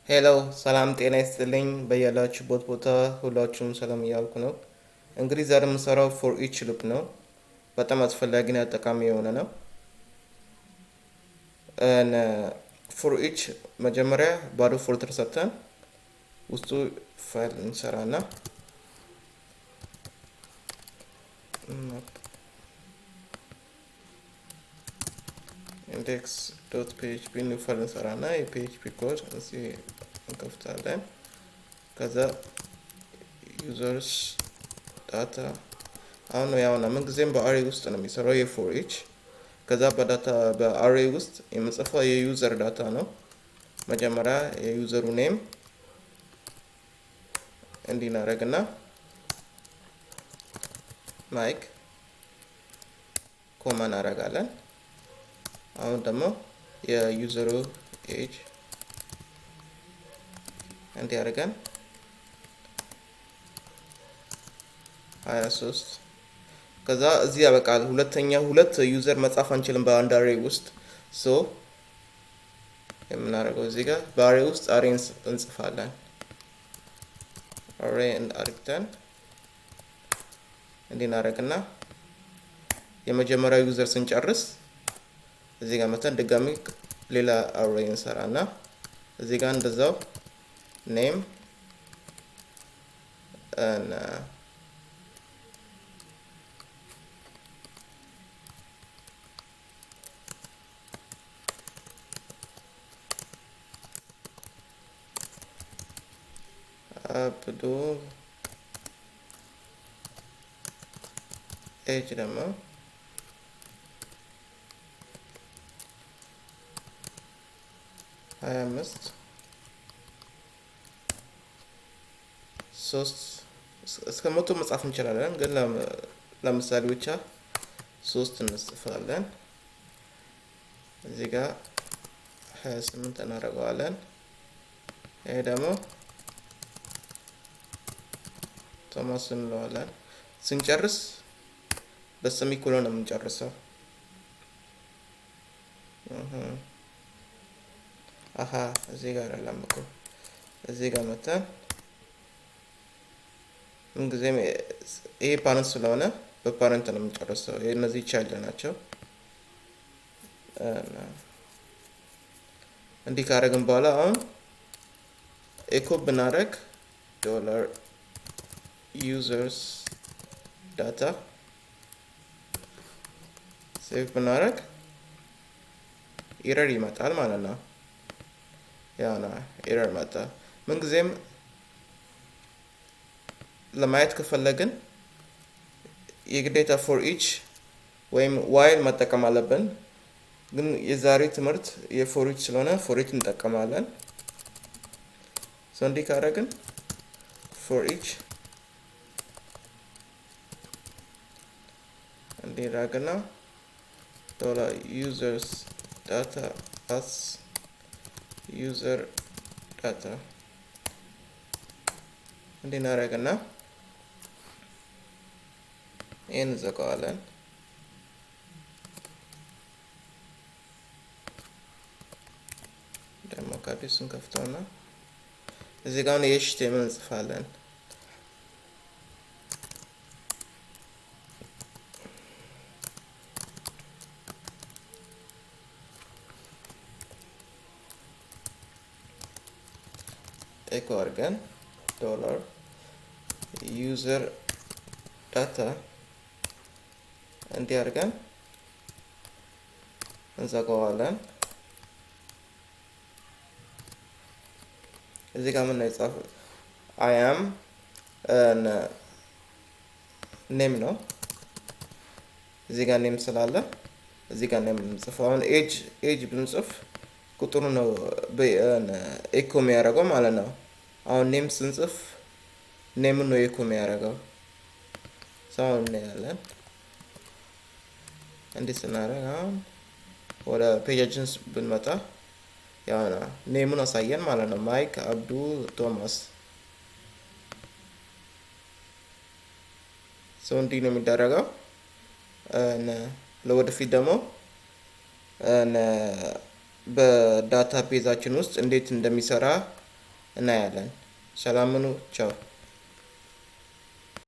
ሄሎ ሰላም ጤና ይስጥልኝ በያላችሁበት ቦታ ሁላችሁም ሰላም እያልኩ ነው። እንግዲህ ዛሬ የምንሰራው ፎር ኢች ሉፕ ነው። በጣም አስፈላጊና ጠቃሚ የሆነ ነው። ፎር ኢች መጀመሪያ ባዶ ፎልደር ሰጥተን ውስጡ ፋይል እንሰራና index.php ኒው ፋይል እንሰራና የphp ኮድ እዚህ እንከፍታለን። ከዛ ዩዘርስ ዳታ አሁን ያውና ምን ጊዜም በአሬ ውስጥ ነው የሚሰራው የፎር ኢች። ከዛ በአሬ ውስጥ የምጽፈው የዩዘር ዳታ ነው። መጀመሪያ የዩዘሩ ኔም እንዲናረግና ማይክ ኮማ እናረጋለን። አሁን ደግሞ የዩዘሩ ኤጅ እንዲያደርገን 23 ከዛ እዚህ ያበቃል። ሁለት ዩዘር መጻፍ አንችልም በአንድ አሬ ውስጥ። ሶ የምናደርገው እዚህ ጋር በአሬ ውስጥ አሬን እንጽፋለን። አሬ አርግተን እንዲናረግና የመጀመሪያው ዩዘር ስንጨርስ እዚህ ጋር መተን ድጋሚ ሌላ አሬ እንሰራና እዚህ ጋር እንደዛው ኔም እና አብዱ ኤጅ ደግሞ 25 3 እስከ 100 መጻፍ እንችላለን፣ ግን ለምሳሌ ብቻ 3 እንጽፋለን። እዚህ ጋር 28 እናደርገዋለን። ይሄ ደግሞ ቶማስ እንለዋለን። ስንጨርስ በሰሚኮሎን ነው የምንጨርሰው። እዚህ ጋር አላምኩ። እዚህ ጋር መተን ምንጊዜም ይሄ ፓረንት ስለሆነ በፓረንት ነው የምንጨርሰው። እነዚህ ቻይልድ ናቸው። እንዲህ ካደረግን በኋላ አሁን ኤኮ ብናደርግ ዶላር ዩዘርስ ዳታ ሴቭ ብናደርግ ኤረር ይመጣል ማለት ነው። ያና ኤረር መጣ። ምንጊዜም ለማየት ከፈለግን የግዴታ ፎር ኢች ወይም ዋይል መጠቀም አለብን። ግን የዛሬ ትምህርት የፎር ኢች ስለሆነ ፎር ኢች እንጠቀማለን። እንዲህ ካደረግን ፎር ኢች እንዲራግና ዶላር ዩዘርስ ዳታ አስ ዩዘር ዳታ እንዲናረግና ይህን እንዘጋዋለን። ደግሞ ከአዲሱን ከፍተውና እዚህ ጋር የኤችቲኤምኤል እንጽፋለን። ኤኮ አድርገን ዶላር ዩዘር ዳታ እንዲህ አድርገን እንዘጋዋለን። እዚህ ጋር ምን ይጻፍ? አይ አም ኔም ነው። እዚህ ጋር ኔም ስላለ እዚህ ጋር ኔም እንጽፋለን። አሁን ኤጅ ብንጽፍ ቁጥሩ ነው ኤኮ የሚያደርገው ማለት ነው። አሁን ኔም ስንጽፍ ኔም ነው ኤኮ የሚያደርገው። ሰው እናያለን። እንዴት ስናደርግ አሁን ወደ ፔጃችን ብንመጣ ያው ኔሙን አሳየን ማለት ነው። ማይክ አብዱ ቶማስ። ሰው እንዲህ ነው የሚደረገው። ለወደፊት ደግሞ በዳታቤዛችን ውስጥ እንዴት እንደሚሰራ እናያለን። ሰላም ሁኑ። ቻው